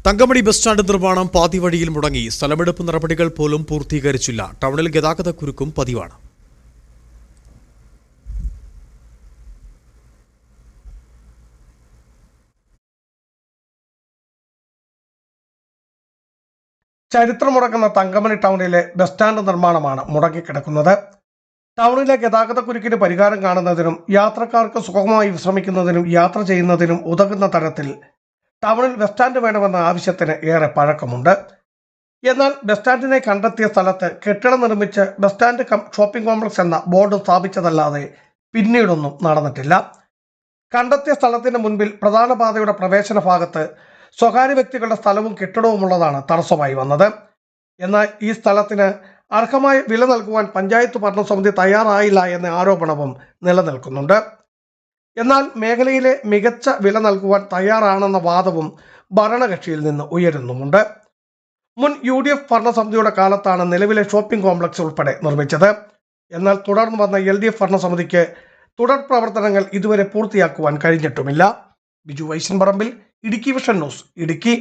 Thankamani bus stand നിർമ്മാണം പാതി വഴിയിൽ മുടങ്ങി. സ്ഥലമെടുപ്പ് നടപടികൾ പോലും പൂർത്തീകരിച്ചില്ല. ടൗണിൽ ഗതാഗതക്കുരുക്കും പതിവാണ്. ചരിത്രമുറങ്ങുന്ന തങ്കമണി ടൗണിലെ ബസ് സ്റ്റാൻഡ് നിർമ്മാണമാണ് മുടങ്ങിക്കിടക്കുന്നത്. ടൗണിലെ ഗതാഗതക്കുരുക്കിന് പരിഹാരം കാണുന്നതിനും യാത്രക്കാർക്ക് സുഗമമായി വിശ്രമിക്കുന്നതിനും യാത്ര ചെയ്യുന്നതിനും ഉതകുന്ന തരത്തിൽ ടൗണിൽ ബസ് സ്റ്റാൻഡ് വേണമെന്ന ആവശ്യത്തിന് ഏറെ പഴക്കമുണ്ട്. എന്നാൽ ബസ് സ്റ്റാൻഡിനെ കണ്ടെത്തിയ സ്ഥലത്ത് കെട്ടിടം നിർമ്മിച്ച് ബസ് സ്റ്റാൻഡ് ഷോപ്പിംഗ് കോംപ്ലക്സ് എന്ന ബോർഡ് സ്ഥാപിച്ചതല്ലാതെ പിന്നീടൊന്നും നടന്നിട്ടില്ല. കണ്ടെത്തിയ സ്ഥലത്തിന് മുൻപിൽ പ്രധാന പാതയുടെ പ്രവേശന ഭാഗത്ത് സ്വകാര്യ വ്യക്തികളുടെ സ്ഥലവും കെട്ടിടവും ഉള്ളതാണ് തടസ്സമായി വന്നത്. എന്നാൽ ഈ സ്ഥലത്തിന് അർഹമായ വില നൽകുവാൻ പഞ്ചായത്ത് ഭരണസമിതി തയ്യാറായില്ല എന്ന ആരോപണവും നിലനിൽക്കുന്നുണ്ട്. എന്നാൽ മേഖലയിലെ മികച്ച വില നൽകുവാൻ തയ്യാറാണെന്ന വാദവും ഭരണകക്ഷിയിൽ നിന്ന് ഉയരുന്നുമുണ്ട്. മുൻ UDF ഭരണസമിതിയുടെ കാലത്താണ് നിലവിലെ ഷോപ്പിംഗ് കോംപ്ലക്സ് ഉൾപ്പെടെ നിർമ്മിച്ചത്. എന്നാൽ തുടർന്ന് വന്ന LDF ഭരണസമിതിക്ക് തുടർ പ്രവർത്തനങ്ങൾ ഇതുവരെ പൂർത്തിയാക്കുവാൻ കഴിഞ്ഞിട്ടുമില്ല. ബിജു വൈശൻ പറമ്പിൽ, ഇടുക്കി വിഷൻ ന്യൂസ്, ഇടുക്കി.